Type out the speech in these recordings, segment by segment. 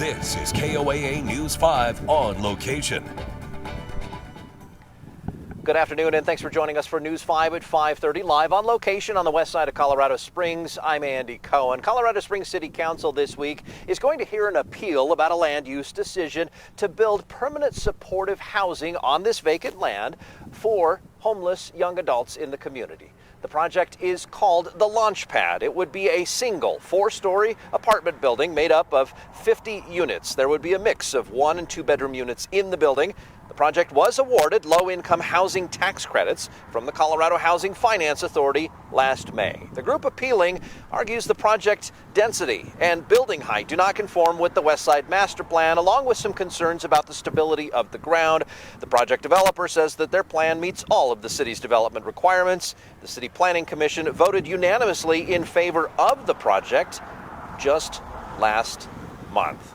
This is KOAA News 5 on location. Good afternoon, and thanks for joining us for News 5 at 5:30, live on location on the west side of Colorado Springs. I'm Andy Cohen. Colorado Springs City Council this week is going to hear an appeal about a land use decision to build permanent supportive housing on this vacant land for homeless young adults in the community. The project is called the Launchpad. It would be a single 4-story apartment building made up of 50 units. There would be a mix of 1- and 2-bedroom units in the building. The project was awarded low-income housing tax credits from the Colorado Housing Finance Authority last May. The group appealing argues the project density and building height do not conform with the West Side Master Plan, along with some concerns about the stability of the ground. The project developer says that their plan meets all of the city's development requirements. The City Planning Commission voted unanimously in favor of the project just last month.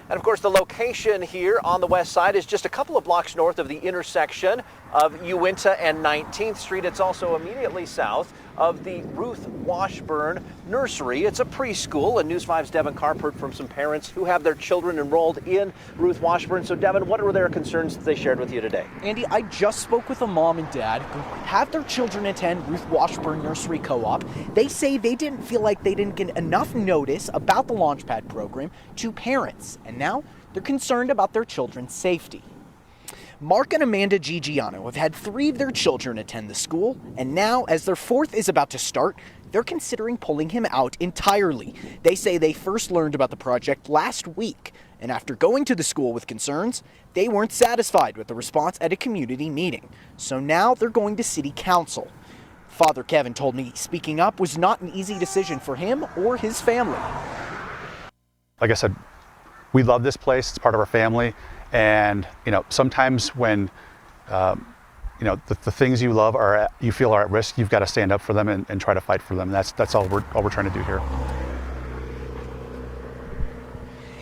And of course, the location here on the west side is just a couple of blocks north of the intersection of Uinta and 19th Street. It's also immediately south of the Ruth Washburn Nursery. It's a preschool, and News 5's Devin Karp heard from some parents who have their children enrolled in Ruth Washburn. So Devin, what were their concerns that they shared with you today? Andy, I just spoke with a mom and dad who have their children attend Ruth Washburn Nursery Co-op. They say they didn't feel like they didn't get enough notice about the Launchpad program to parents, and now they're concerned about their children's safety. Mark and Amanda Gigiano have had 3 of their children attend the school, and now, as their 4th is about to start, they're considering pulling him out entirely. They say they first learned about the project last week, and after going to the school with concerns, they weren't satisfied with the response at a community meeting. So now they're going to City Council. Father Kevin told me speaking up was not an easy decision for him or his family. Like I said, we love this place. It's part of our family. And, sometimes when, the things you love you feel are at risk, you've got to stand up for them and try to fight for them. That's all we're trying to do here.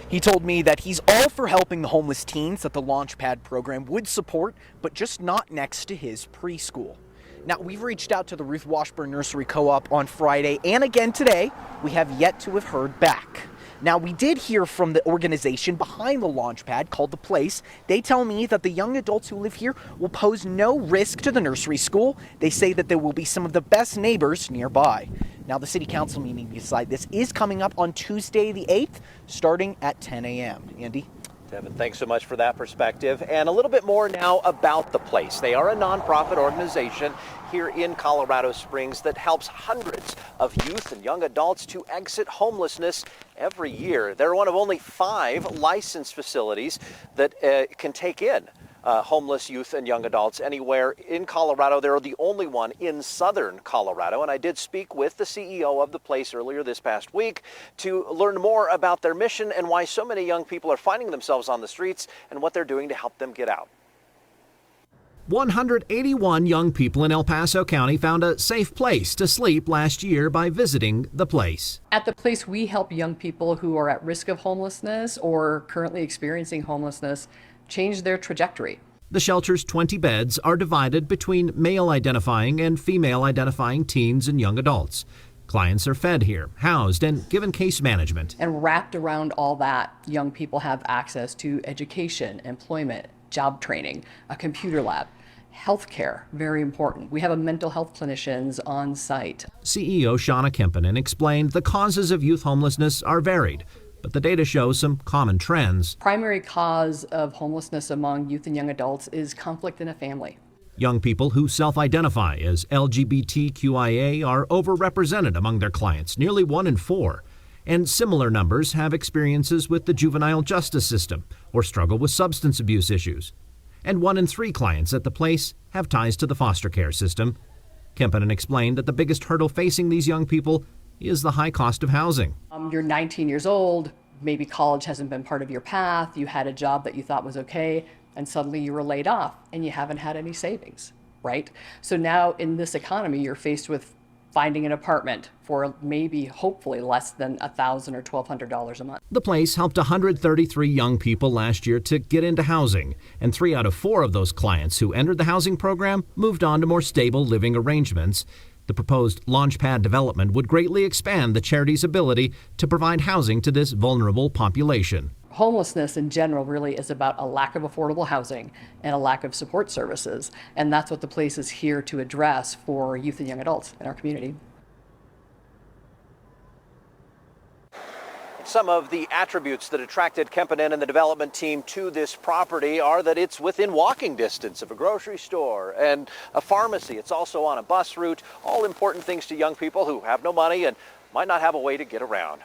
He told me that he's all for helping the homeless teens that the Launchpad program would support, but just not next to his preschool. Now, we've reached out to the Ruth Washburn Nursery Co-op on Friday and again today. We have yet to have heard back. Now, we did hear from the organization behind the Launchpad called The Place. They tell me that the young adults who live here will pose no risk to the nursery school. They say that there will be some of the best neighbors nearby. Now, the City Council meeting to decide this is coming up on Tuesday the 8th, starting at 10 a.m. Andy? Devin, thanks so much for that perspective. And a little bit more now about The Place. They are a nonprofit organization here in Colorado Springs that helps hundreds of youth and young adults to exit homelessness every year. They're one of only 5 licensed facilities that can take in homeless youth and young adults anywhere in Colorado. They're the only one in southern Colorado, and I did speak with the CEO of The Place earlier this past week to learn more about their mission and why so many young people are finding themselves on the streets and what they're doing to help them get out. 181 young people in El Paso County found a safe place to sleep last year by visiting The Place. At The Place, we help young people who are at risk of homelessness or currently experiencing homelessness change their trajectory. The shelter's 20 beds are divided between male-identifying and female-identifying teens and young adults. Clients are fed here, housed, and given case management. And wrapped around all that, young people have access to education, employment, job training, a computer lab, healthcare, very important. We have a mental health clinicians on site. CEO Shauna Kempinen explained the causes of youth homelessness are varied, but the data shows some common trends. Primary cause of homelessness among youth and young adults is conflict in a family. Young people who self-identify as LGBTQIA are overrepresented among their clients, nearly 1 in 4. And similar numbers have experiences with the juvenile justice system or struggle with substance abuse issues. And 1 in 3 clients at The Place have ties to the foster care system. Kempinen explained that the biggest hurdle facing these young people is the high cost of housing. You're 19 years old, maybe college hasn't been part of your path, you had a job that you thought was okay, and suddenly you were laid off and you haven't had any savings, right? So now in this economy, you're faced with finding an apartment for maybe, hopefully, less than $1,000 or $1,200 a month. The Place helped 133 young people last year to get into housing, and 3 out of 4 of those clients who entered the housing program moved on to more stable living arrangements. The proposed launchpad development would greatly expand the charity's ability to provide housing to this vulnerable population. Homelessness in general really is about a lack of affordable housing and a lack of support services, and that's what the place is here to address for youth and young adults in our community. Some of the attributes that attracted Kempinen and the development team to this property are that it's within walking distance of a grocery store and a pharmacy. It's also on a bus route, all important things to young people who have no money and might not have a way to get around.